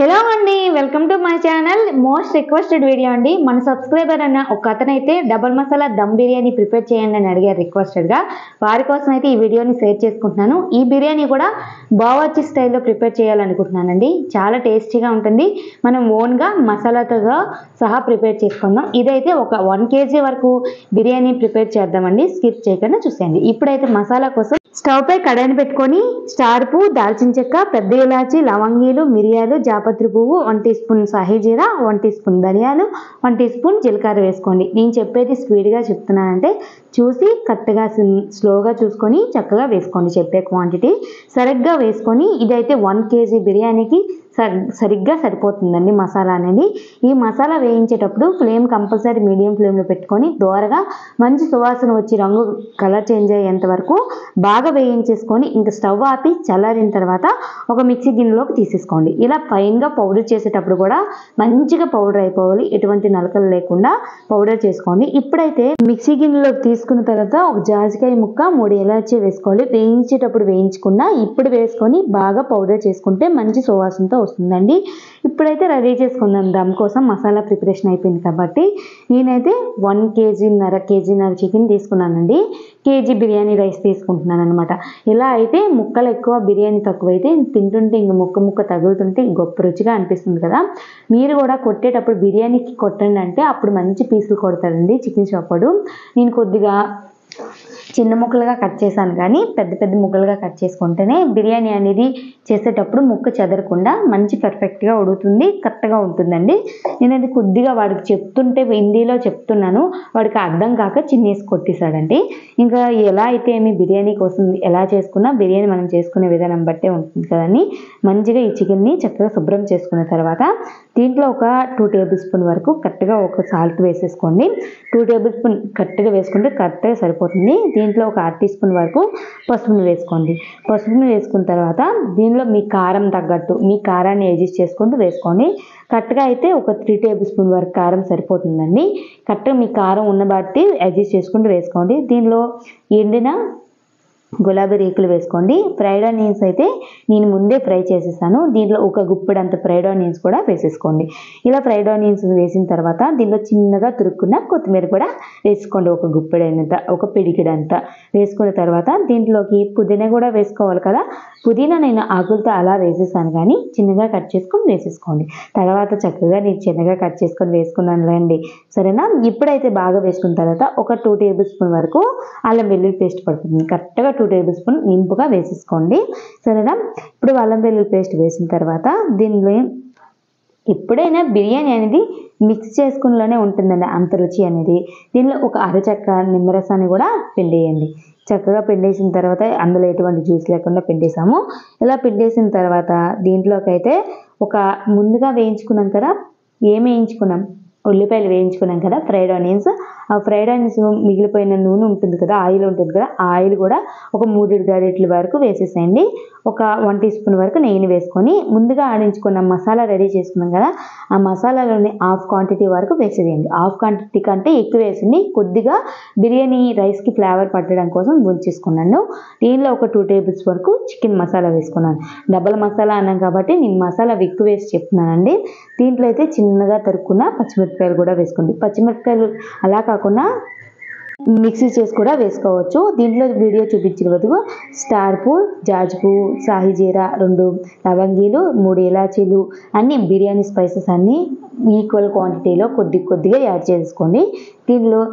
Hello అండి, welcome to my channel. Most requested video అండి. మన సబ్స్క్రైబర్ అన్న ఒక అతనైతే డబల్ మసాలా దమ్ బిర్యానీ ప్రిపేర్ చేయండి అని అడిగారు రిక్వెస్టెడ్గా. వారి కోసం అయితే ఈ వీడియోని షేర్ చేసుకుంటున్నాను. ఈ బిర్యానీ కూడా బావర్చి స్టైల్లో ప్రిపేర్ చేయాలనుకుంటున్నానండి. చాలా టేస్టీగా ఉంటుంది. మనం ఓన్గా మసాలాతో సహా ప్రిపేర్ చేసుకుందాం. ఇదైతే ఒక 1 kg వరకు బిర్యానీ ప్రిపేర్ చేద్దామండి. స్కిప్ చేయకుండా చూసేయండి. ఇప్పుడైతే మసాలా కోసం స్టవ్ పై కడాయిని పెట్టుకొని స్టార్ పువ్వు, దాల్చిన చెక్క, పెద్ద ఇలాచి, లవంగీలు, మిరియాలు, జాపత్రి పువ్వు, 1 టీ స్పూన్ సాహిజీరా, 1 టీ స్పూన్ ధనియాలు, 1 టీ స్పూన్ జీలకర్ర వేసుకోండి. నేను చెప్పేది స్పీడ్గా చెప్తున్నానంటే చూసి కరెక్ట్గా స్లోగా చూసుకొని చక్కగా వేసుకోండి. చెప్పే క్వాంటిటీ సరిగ్గా వేసుకొని ఇదైతే 1 kg బిర్యానీకి సరిగ్గా సరిపోతుందండి మసాలా అనేది. ఈ మసాలా వేయించేటప్పుడు ఫ్లేమ్ కంపల్సరీ మీడియం ఫ్లేమ్లో పెట్టుకొని దోరగా మంచి సువాసన వచ్చి రంగు కలర్ చేంజ్ అయ్యేంత వరకు బాగా వేయించేసుకొని ఇంకా స్టవ్ ఆపి చల్లారిన తర్వాత ఒక మిక్సీ గిన్నెలోకి తీసేసుకోండి. ఇలా ఫైన్గా పౌడర్ చేసేటప్పుడు కూడా మంచిగా పౌడర్ అయిపోవాలి. ఎటువంటి నలకలు లేకుండా పౌడర్ చేసుకోండి. ఇప్పుడైతే మిక్సీ గిన్నెలోకి తీసుకున్న తర్వాత ఒక జాజికాయ ముక్క, 3 ఇలాచీ వేసుకోవాలి. వేయించేటప్పుడు వేయించుకున్నా ఇప్పుడు వేసుకొని బాగా పౌడర్ చేసుకుంటే మంచి సువాసనతో వస్తుందండి. ఇప్పుడైతే రెడీ చేసుకుందాం. దమ్ కోసం మసాలా ప్రిపరేషన్ అయిపోయింది కాబట్టి నేనైతే 1 kg చికెన్ తీసుకున్నానండి. కేజీ బిర్యానీ రైస్ తీసుకుంటున్నాను అనమాట. ఇలా అయితే ముక్కలు ఎక్కువ, బిర్యానీ తక్కువ అయితే తింటుంటే ఇంక ముక్క తగులుతుంటే గొప్ప రుచిగా అనిపిస్తుంది కదా. మీరు కూడా కొట్టేటప్పుడు బిర్యానీకి కొట్టండి అంటే అప్పుడు మంచి పీసులు కొడతారండి చికెన్ షాపోడు. నేను కొద్దిగా చిన్న ముక్కలుగా కట్ చేశాను, కానీ పెద్ద ముక్కలుగా కట్ చేసుకుంటేనే బిర్యానీ అనేది చేసేటప్పుడు ముక్క చెదరకుండా మంచి పర్ఫెక్ట్గా ఉడుకుతుంది, కరెక్ట్గా ఉంటుందండి. నేనది కొద్దిగా వాడికి చెప్తుంటే హిందీలో చెప్తున్నాను, వాడికి అర్థం కాక చిన్నేసి కొట్టేశాడండి. ఇంకా ఎలా అయితే ఏమి బిర్యానీ కోసం ఎలా చేసుకున్నా బిర్యానీ మనం చేసుకునే విధానం బట్టే ఉంటుంది కదండి. మంచిగా ఈ చికెన్ని చక్కగా శుభ్రం చేసుకున్న తర్వాత దీంట్లో ఒక 2 టేబుల్ స్పూన్ వరకు కరెక్ట్గా ఒక సాల్ట్ వేసేసుకోండి. 2 టేబుల్ స్పూన్ కరెక్ట్గా వేసుకుంటే కరెక్ట్గా సరిపోతుంది. దీంట్లో ఒక 1/2 టీ స్పూన్ వరకు పసుపును వేసుకోండి. పసుపును వేసుకున్న తర్వాత దీనిలో మీ కారం తగ్గట్టు మీ కారాన్ని అడ్జస్ట్ చేసుకుంటూ వేసుకోండి. కరెక్ట్గా అయితే ఒక 3 టేబుల్ స్పూన్ వరకు కారం సరిపోతుందండి. కరెక్ట్గా మీ కారం ఉన్న బట్టి అడ్జస్ట్ చేసుకుంటూ వేసుకోండి. దీనిలో ఎండిన గులాబీ రేకులు వేసుకోండి. ఫ్రైడ్ ఆనియన్స్ అయితే నేను ముందే ఫ్రై చేసేసాను. దీంట్లో ఒక గుప్పెడంత ఫ్రైడ్ ఆనియన్స్ కూడా వేసేసుకోండి. ఇలా ఫ్రైడ్ ఆనియన్స్ వేసిన తర్వాత దీనిలో చిన్నగా తురుక్కున్న కొత్తిమీర కూడా వేసుకోండి. ఒక గుప్పెడంత, ఒక పిడికిడంతా వేసుకున్న తర్వాత దీంట్లోకి పుదీనా కూడా వేసుకోవాలి కదా. పుదీనా నేను ఆకులతో అలా వేసేసాను, కానీ చిన్నగా కట్ చేసుకొని వేసేసుకోండి. తర్వాత చక్కగా నేను చిన్నగా కట్ చేసుకొని వేసుకున్నాను లేండి, సరేనా. ఇప్పుడైతే బాగా వేసుకున్న తర్వాత ఒక 2 టేబుల్ స్పూన్ వరకు అల్లం వెల్లుల్లి పేస్ట్ పడుతుంది. కరెక్ట్గా 2 టేబుల్ స్పూన్ నింపుగా వేసేసుకోండి, సరేనా. ఇప్పుడు అల్లం వెల్లుల్లి పేస్ట్ వేసిన తర్వాత దీనిలో ఎప్పుడైనా బిర్యానీ అనేది మిక్స్ చేసుకునిలోనే ఉంటుందండి అంత రుచి అనేది. దీనిలో ఒక అరచక్క నిమ్మరసాన్ని కూడా పిండేయండి. చక్కగా పిండేసిన తర్వాత అందులో ఎటువంటి జ్యూస్ లేకుండా పిండేసాము. ఇలా పిండేసిన తర్వాత దీంట్లోకి అయితే ఒక ముందుగా వేయించుకున్నాం కదా, ఏం వేయించుకున్నాం, ఉల్లిపాయలు వేయించుకున్నాం కదా, ఫ్రైడ్ ఆనియన్స్. ఆ ఫ్రైడ్ ఆనియన్స్ మిగిలిపోయిన నూనె ఉంటుంది కదా, ఆయిల్ ఉంటుంది కదా, ఆ ఆయిల్ కూడా ఒక 3 గరిటెల వరకు వేసేసేయండి. ఒక 1 టీ స్పూన్ వరకు నెయ్యిని వేసుకొని ముందుగా ఆడించుకున్న మసాలా రెడీ చేసుకున్నాం కదా, ఆ మసాలాలోని హాఫ్ క్వాంటిటీ వరకు వేసేయండి. హాఫ్ క్వాంటిటీ కంటే ఎక్కువ వేసింది, కొద్దిగా బిర్యానీ రైస్కి ఫ్లేవర్ పట్టడం కోసం ఉంచేసుకున్నాను. దీనిలో ఒక 2 టేబుల్స్ వరకు చికెన్ మసాలా వేసుకున్నాను. డబల్ మసాలా అన్నాం కాబట్టి నేను మసాలా ఎక్కువ వేసి చెప్తున్నానండి. దీంట్లో అయితే చిన్నగా తరుక్కున్న పచ్చిమిరపకాయలు కూడా వేసుకోండి. పచ్చిమిరపకాయలు అలా కాకుండా మిక్సీ చేసి కూడా వేసుకోవచ్చు. దీంట్లో వీడియో చూపించిన బదులు స్టార్ పువ్వు, జాజి పువ్వు, సాహిజీరా, 2 లవంగీలు, 3 ఇలాచీలు అన్ని బిర్యానీ స్పైసెస్ అన్నీ ఈక్వల్ క్వాంటిటీలో కొద్దిగా యాడ్ చేసుకోండి. దీనిలో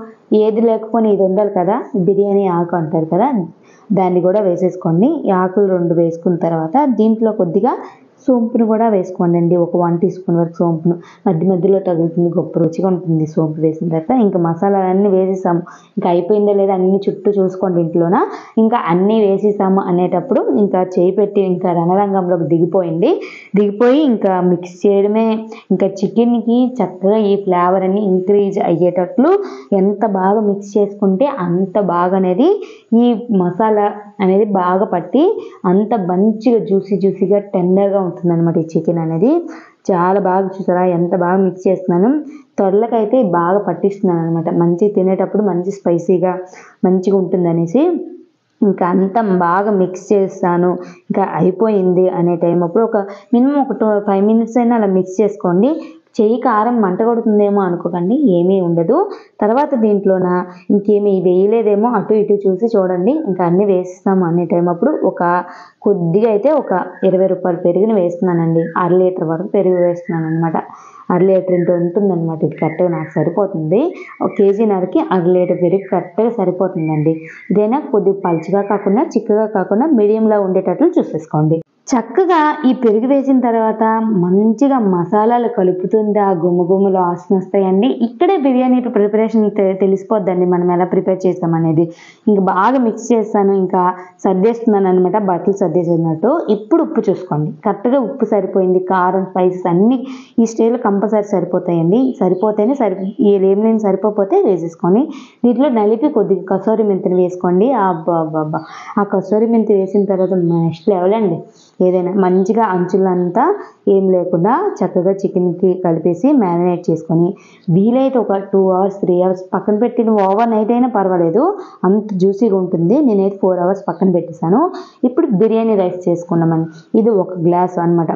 ఏది లేకపోయినా ఇది ఉండాలి కదా, బిర్యానీ ఆకు అంటారు కదా, దాన్ని కూడా వేసేసుకోండి. ఈ ఆకులు 2 వేసుకున్న తర్వాత దీంట్లో కొద్దిగా సోంపును కూడా వేసుకోండి అండి. ఒక 1 టీ స్పూన్ వరకు సోంపును మధ్యలో తగులుతుంది, గొప్ప రుచిగా ఉంటుంది సోంపు వేసిన తర్వాత. ఇంకా మసాలాలన్నీ వేసేసాము, ఇంకా అయిపోయిందో లేదా అన్ని చుట్టూ చూసుకోండి ఇంట్లోన. ఇంకా అన్నీ వేసేసాము అనేటప్పుడు ఇంకా చేయి పెట్టి ఇంకా రణరంగంలోకి దిగిపోయి ఇంకా మిక్స్ చేయడమే. ఇంకా చికెన్కి చక్కగా ఈ ఫ్లేవర్ అన్ని ఇంక్రీజ్ అయ్యేటట్లు ఎంత బాగా మిక్స్ చేసుకుంటే అంత బాగా అనేది ఈ మసాలా అనేది బాగా పట్టి అంత మంచిగా జ్యూసీగా టెండర్గా ఉంటుందన్నమాట ఈ చికెన్ అనేది. చాలా బాగా చూసారా ఎంత బాగా మిక్స్ చేస్తున్నాను. త్వరలకైతే బాగా పట్టిస్తున్నాను అనమాట, మంచి తినేటప్పుడు మంచి స్పైసీగా మంచిగా ఉంటుంది అనేసి. ఇంకా అంతా బాగా మిక్స్ చేస్తాను. ఇంకా అయిపోయింది అనే టైం అప్పుడు ఒక మినిమం ఒక 5 మినిట్స్ అయినా అలా మిక్స్ చేసుకోండి. చెయ్యి కారం మంట కొడుతుందేమో అనుకోకండి, ఏమీ ఉండదు. తర్వాత దీంట్లోన ఇంకేమీ వేయలేదేమో అటు ఇటు చూసి చూడండి. ఇంకా అన్నీ వేసేస్తాము అనే టైం అప్పుడు ఒక కొద్దిగా అయితే ఒక 20 రూపాయల పెరుగుని వేస్తున్నానండి. 1/2 లీటర్ వరకు పెరుగు వేస్తున్నాను అనమాట. 1/2 లీటర్ ఇంత ఉంటుందన్నమాట. ఇది కరెక్ట్గా నాకు సరిపోతుంది. ఒక కేజీన్నరకి 1/2 లీటర్ పెరుగు కరెక్ట్గా సరిపోతుందండి. ఇదైనా కొద్దిగా పలుచగా కాకుండా చిక్కగా కాకుండా మీడియంలో ఉండేటట్లు చూసేసుకోండి. చక్కగా ఈ పెరుగు వేసిన తర్వాత మంచిగా మసాలాలు కలుపుతుంది, ఆ గుమగుమలు వాసన వస్తాయండి. ఇక్కడే బిర్యానీ ప్రిపరేషన్ తెలిసిపోద్దండి మనం ఎలా ప్రిపేర్ చేస్తామనేది. ఇంక బాగా మిక్స్ చేస్తాను, ఇంకా సర్దేస్తున్నాను అనమాట, బట్టలు సర్దేసినట్టు. ఇప్పుడు ఉప్పు చూసుకోండి, కరెక్ట్గా ఉప్పు సరిపోయింది. కారం స్పైసెస్ అన్నీ ఈ స్టేజ్లో కంపల్సరీ సరిపోతాయండి. సరిపోతేనే ఏమేమి సరిపోతే వేసేసుకొని దీంట్లో నలిపి కొద్దిగా కసూరి మెంతిని వేసుకోండి. అబ్బా ఆ కసూరి మెంతి వేసిన తర్వాత నెక్స్ట్ లెవెల్ అండి. ఏదైనా మంచిగా అంచులంతా ఏం లేకుండా చక్కగా చికెన్కి కలిపేసి మ్యారినేట్ చేసుకొని వీలైతే ఒక 2 అవర్స్ 3 అవర్స్ పక్కన పెట్టిన ఓవర్ నైట్ అయినా పర్వాలేదు, అంత జ్యూసీగా ఉంటుంది. నేనైతే 4 అవర్స్ పక్కన పెట్టేశాను. ఇప్పుడు బిర్యానీ రైస్ చేసుకున్నామని ఇది 1 గ్లాస్ అనమాట.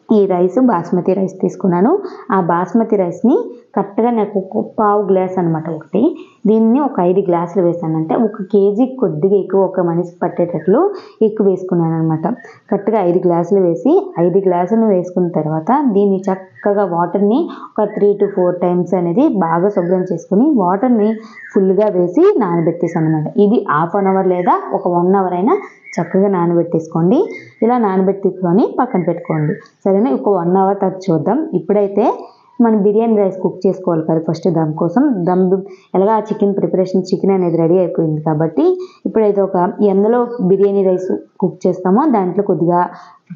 ఈ రైస్ బాస్మతి రైస్ తీసుకున్నాను. ఆ బాస్మతి రైస్ని కరెక్ట్గా నాకు ఒక 1/2 గ్లాస్ అనమాట ఒకటి. దీన్ని ఒక 5 గ్లాసులు వేసానంటే 1 కేజీకి కొద్దిగా ఎక్కువ, ఒక మనిషికి పట్టేటట్లు ఎక్కువ వేసుకున్నాను అనమాట. కరెక్ట్గా 5 గ్లాసులు వేసి 5 గ్లాసులు వేసుకున్న తర్వాత దీన్ని చక్కగా వాటర్ని ఒక 3 to 4 టైమ్స్ అనేది బాగా శుభ్రం చేసుకుని వాటర్ని ఫుల్గా వేసి నానబెట్టేసాను అనమాట. ఇది 1/2 అవర్ లేదా ఒక 1 అవర్ అయినా చక్కగా నానబెట్టేసుకోండి. ఇలా నానబెట్టుకొని పక్కన పెట్టుకోండి. సరేనా, ఒక 1 అవర్ తర్వాత చూద్దాం. ఇప్పుడైతే మనం బిర్యానీ రైస్ కుక్ చేసుకోవాలి కదా ఫస్ట్. దమ్ కోసం ఎలాగా చికెన్ ప్రిపరేషన్, చికెన్ అనేది రెడీ అయిపోయింది కాబట్టి ఇప్పుడైతే ఒక ఎందులో బిర్యానీ రైస్ కుక్ చేస్తామో దాంట్లో కొద్దిగా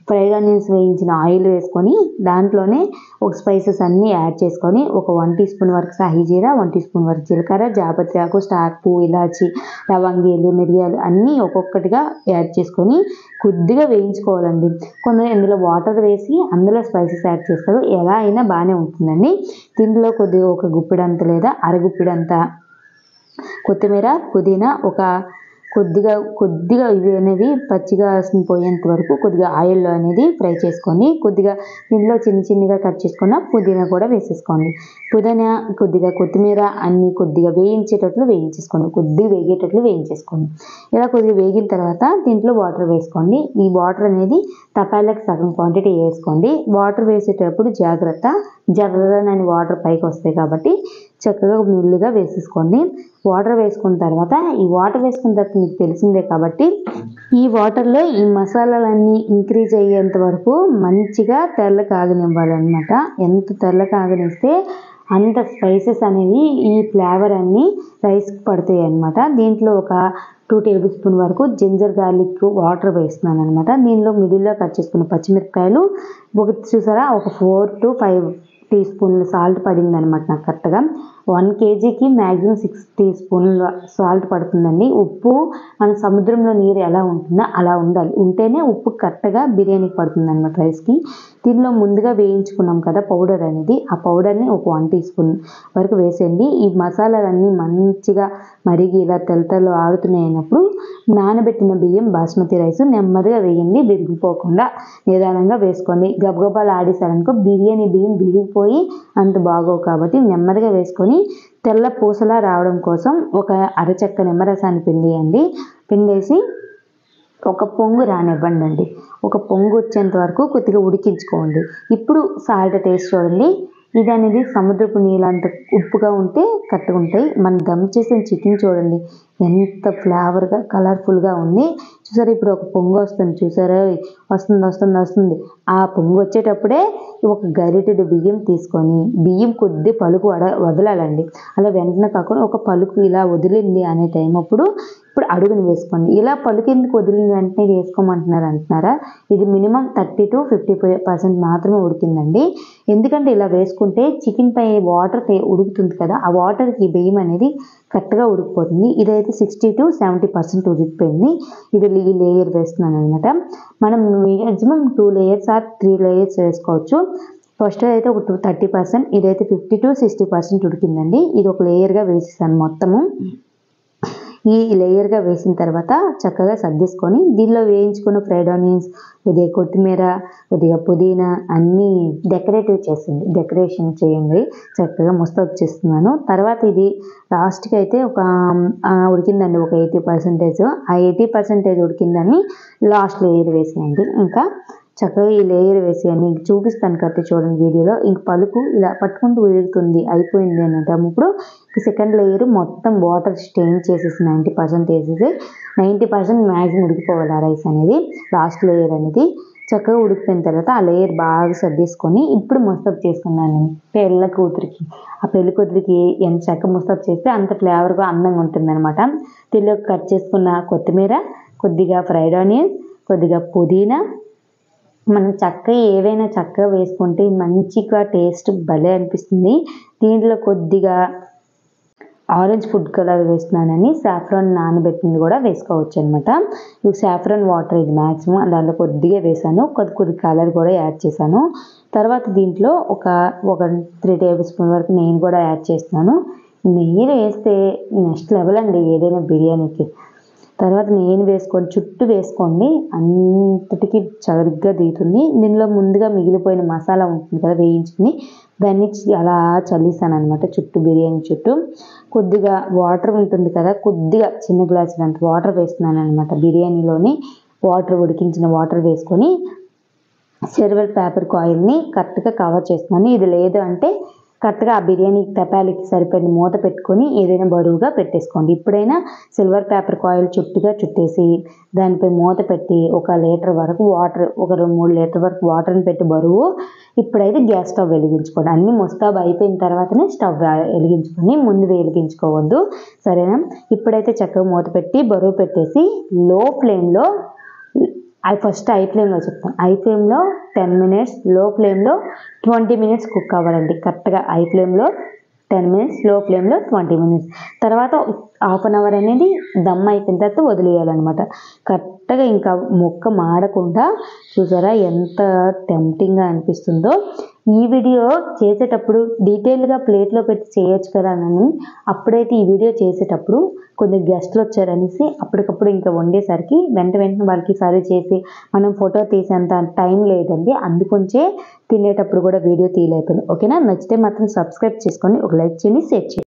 ఫ్రైడ్ ఆనియన్స్ వేయించిన ఆయిల్ వేసుకొని దాంట్లోనే ఒక స్పైసెస్ అన్నీ యాడ్ చేసుకొని ఒక 1 టీ స్పూన్ వరకు సాహి జీరా, 1 టీ స్పూన్ వరకు జీలకర్ర, జాపత్రి ఆకు, స్టార్ పువ్వు, ఇలాచి, లవంగీలు, మిరియాలు అన్నీ ఒక్కొక్కటిగా యాడ్ చేసుకొని కొద్దిగా వేయించుకోవాలండి. కొందరు ఇందులో వాటర్ వేసి అందులో స్పైసెస్ యాడ్ చేస్తారు, ఎలా అయినా బాగానే ఉంటుందండి. దీంట్లో కొద్దిగా ఒక గుప్పిడంత లేదా అరగుప్పిడంత కొత్తిమీర, పుదీనా, ఒక కొద్దిగా ఇవి అనేవి పచ్చిగా పోయేంత వరకు కొద్దిగా ఆయిల్లో అనేది ఫ్రై చేసుకోండి. కొద్దిగా దీనిలో చిన్నగా కట్ చేసుకున్న పుదీనా కూడా వేసేసుకోండి. పుదీనా, కొద్దిగా కొత్తిమీర అన్నీ కొద్దిగా వేయించేసుకోండి. కొద్దిగా వేగేటట్లు వేయించేసుకోండి. ఇలా కొద్దిగా వేగిన తర్వాత దీంట్లో వాటర్ వేసుకోండి. ఈ వాటర్ అనేది తపాలకు సగం క్వాంటిటీ వేసుకోండి. వాటర్ వేసేటప్పుడు జాగ్రత్త, జర్రనని వాటర్ పైకి వస్తాయి కాబట్టి చక్కగా మెల్లిగా వేసేసుకోండి. వాటర్ వేసుకున్న తర్వాత మీకు తెలిసిందే కాబట్టి ఈ వాటర్లో ఈ మసాలాలన్నీ ఇంక్రీజ్ అయ్యేంత వరకు మంచిగా తెల్ల కాగనివ్వాలన్నమాట. ఎంత తెల్ల కాగనిస్తే అంత స్పైసెస్ అనేవి ఈ ఫ్లేవర్ అన్నీ రైస్కి పడతాయి అన్నమాట. దీంట్లో ఒక 2 టేబుల్ స్పూన్ వరకు జింజర్ గార్లిక్ వాటర్ వేస్తున్నాను అనమాట. దీనిలో మిడిల్లో కట్ చేసుకున్న పచ్చిమిరపకాయలు చూసారా, ఒక 4 to 5 టీ స్పూన్లు సాల్ట్ పడింది అనమాట. నాకు కరెక్ట్గా 1 కేజీకి మ్యాక్సిమం 6 టీ స్పూన్ల సాల్ట్ పడుతుందండి. ఉప్పు మన సముద్రంలో నీరు ఎలా ఉంటుందో అలా ఉండాలి, ఉంటేనే ఉప్పు కరెక్ట్గా బిర్యానీకి పడుతుంది అనమాట రైస్కి. దీనిలో ముందుగా వేయించుకున్నాం కదా పౌడర్ అనేది, ఆ పౌడర్ని ఒక 1 టీ స్పూన్ వరకు వేసేయండి. ఈ మసాలాలన్నీ మంచిగా మరిగి ఇలా తెల్లలు ఆడుతున్నాయినప్పుడు నానబెట్టిన బియ్యం బాస్మతి రైస్ నెమ్మదిగా వేయండి, విరిగిపోకుండా నిదానంగా వేసుకోండి. గబగబాలు ఆడేసారనుకో బిర్యానీ బియ్యం విరిగిపోయి అంత బాగోవు కాబట్టి నెమ్మదిగా వేసుకొని తెల్ల పూసలా రావడం కోసం ఒక అరచెక్క నిమ్మరసాన్ని పిండేయండి. పిండేసి ఒక పొంగు రానివ్వండి. ఒక పొంగు వచ్చేంత వరకు కొద్దిగా ఉడికించుకోండి. ఇప్పుడు సాల్ట్ టేస్ట్ చూడండి. ఇది అనేది సముద్రపు నీళ్ళంత ఉప్పుగా ఉంటే కరెక్ట్గా ఉంటాయి. మనం దమ్ చేసిన చికెన్ చూడండి ఎంత ఫ్లేవర్గా కలర్ఫుల్గా ఉంది. చూసారా, ఇప్పుడు ఒక పొంగు వస్తుంది, చూసారా, వస్తుంది. ఆ పొంగు వచ్చేటప్పుడే ఒక గరిటెడు బియ్యం తీసుకొని బియ్యం కొద్ది పలుకు వదలాలండి. అలా వెంటనే కాకుండా ఒక పలుకు ఇలా వదిలింది అనే టైం అప్పుడు ఇప్పుడు అడుగుని వేసుకోండి. ఇలా పలుకు ఎందుకు వదిలిన వెంటనే వేసుకోమంటున్నారా, ఇది మినిమం 30 to 50% మాత్రమే ఉడికిందండి. ఎందుకంటే ఇలా వేసుకుంటే చికెన్ పై వాటర్ ఉడుకుతుంది కదా, ఆ వాటర్కి బియ్యం అనేది కరెక్ట్గా ఉడికిపోతుంది. ఇదైతే 60 to 70% ఉడికిపోయింది. ఇది ఈ లేయర్ వేస్తున్నాను అనమాట. మనం మ్యాక్సిమం 2 లేయర్స్ ఆర్ 3 లేయర్స్ వేసుకోవచ్చు. ఫస్ట్ అయితే ఒక 30%, ఇదైతే 50 to 60% ఉడికిందండి. ఇది ఒక లేయర్గా వేసేసాను మొత్తము. ఈ లేయర్గా వేసిన తర్వాత చక్కగా సర్దేసుకొని దీనిలో వేయించుకున్న ఫ్రైడ్ ఆనియన్స్, కొద్దిగా కొత్తిమీర, కొద్దిగా పుదీనా అన్నీ డెకరేషన్ చేయండి. చక్కగా ముస్తబ్ చేస్తున్నాను. తర్వాత ఇది లాస్ట్కి అయితే ఉడికిందండి ఒక 80%. ఆ 80% ఉడికిందని లాస్ట్ లేయర్ వేసేయండి. ఇంకా చక్కగా ఈ లేయర్ వేసేయండి. ఇంక చూపిస్తాను కరెక్ట్ చూడండి వీడియోలో. ఇంక పలుకు ఇలా పట్టుకుంటూ ఉడుకుతుంది అయిపోయింది అని అన్నప్పుడు సెకండ్ లేయర్ మొత్తం వాటర్ స్టెయిన్ చేసేసి 90% వేసేసి 90% మ్యాక్సిమం ఉడికిపోవాలి ఆ రైస్ అనేది. లాస్ట్ లేయర్ అనేది చక్కగా ఉడికిపోయిన తర్వాత ఆ లేయర్ బాగా సర్దేసుకొని ఇప్పుడు ముస్తబ్ చేసుకున్నాను పెళ్ళి కూతురికి ఎంత చక్కగా ముస్తబ్ చేస్తే అంత ఫ్లేవర్గా అందంగా ఉంటుందన్నమాట. దీనిలో కట్ చేసుకున్న కొత్తిమీర, కొద్దిగా ఫ్రైడ్ ఆనియన్స్, కొద్దిగా పుదీనా, మనం ఏవైనా చక్కగా వేసుకుంటే మంచిగా టేస్ట్ భలే అనిపిస్తుంది. దీంట్లో కొద్దిగా ఆరెంజ్ ఫుడ్ కలర్ వేస్తున్నానని సాఫ్రాన్ నానబెట్టింది కూడా వేసుకోవచ్చు అనమాట. ఇది సాఫ్రాన్ వాటర్, ఇది మ్యాక్సిమం దాంట్లో కొద్దిగా వేసాను, కొద్ది కలర్ కూడా యాడ్ చేశాను. తర్వాత దీంట్లో ఒక 3 టేబుల్ స్పూన్ వరకు నెయ్యి కూడా యాడ్ చేస్తున్నాను. నెయ్యి వేస్తే నెక్స్ట్ లెవెల్ అండి ఏదైనా బిర్యానీకి. తర్వాత నెయ్యిని వేసుకొని చుట్టూ వేసుకోండి, అంతటికి సరిగ్గా దిగుతుంది. దీనిలో ముందుగా మిగిలిపోయిన మసాలా ఉంటుంది కదా వేయించుకుని, దాన్ని అలా చల్లిస్తాను అనమాట బిర్యానీ చుట్టూ. కొద్దిగా వాటర్ ఉంటుంది కదా, కొద్దిగా చిన్న గ్లాసులు అంత వాటర్ వేస్తున్నాను అనమాట. బిర్యానీలోని ఉడికించిన వాటర్ వేసుకొని సిల్వర్ పేపర్ ఆయిల్ని కరెక్ట్గా కవర్ చేస్తున్నాను. ఇది లేదు అంటే కరెక్ట్గా ఆ బిర్యానీ తపాలికి సరిపడిన మూత పెట్టుకొని ఏదైనా బరువుగా పెట్టేసుకోండి. ఇప్పుడైనా సిల్వర్ పేపర్ ఆయిల్ చుట్టేసి దానిపై మూత పెట్టి 1 లీటర్ వరకు వాటర్, 3 లీటర్ వరకు వాటర్ని పెట్టి బరువు. ఇప్పుడైతే గ్యాస్ స్టవ్ వెలిగించుకోండి. అన్నీ ముస్తాబు అయిపోయిన తర్వాతనే స్టవ్ వెలిగించుకొని ముందు వెలిగించుకోవద్దు, సరేనా? ఇప్పుడైతే చక్కగా మూత పెట్టి బరువు పెట్టేసి లో ఫ్లేమ్లో, ఫస్ట్ ఐ ఫ్లేమ్లో చెప్తాను. ఐ ఫ్లేమ్లో 10 minutes, లో ఫ్లేమ్లో 20 minutes కుక్ అవ్వాలండి. కరెక్ట్గా ఐ ఫ్లేమ్లో 10 minutes, లో ఫ్లేమ్లో 20 minutes. తర్వాత ½ an hour అనేది దమ్ అయిపోయిన తర్వాత వదిలేయాలన్నమాట. కరెక్ట్గా ఇంకా ముక్క మాడకుండా చూసారా ఎంత టెంప్టింగ్గా అనిపిస్తుందో. ఈ వీడియో చేసేటప్పుడు డీటెయిల్గా ప్లేట్లో పెట్టి చేయొచ్చు కదా అని, అప్పుడైతే ఈ వీడియో చేసేటప్పుడు కొన్ని గెస్ట్లు వచ్చారనేసి అప్పటికప్పుడు ఇంకా వండేసరికి వెంటనే వాళ్ళకి సర్వ్ చేసి మనం ఫోటో తీసేంత టైం లేదండి. అందుకొంచే తినేటప్పుడు కూడా వీడియో తీయలేకపోయాను. ఓకేనా? నచ్చితే మాత్రం సబ్స్క్రైబ్ చేసుకొని ఒక లైక్ చేయండి, షేర్ చేయండి.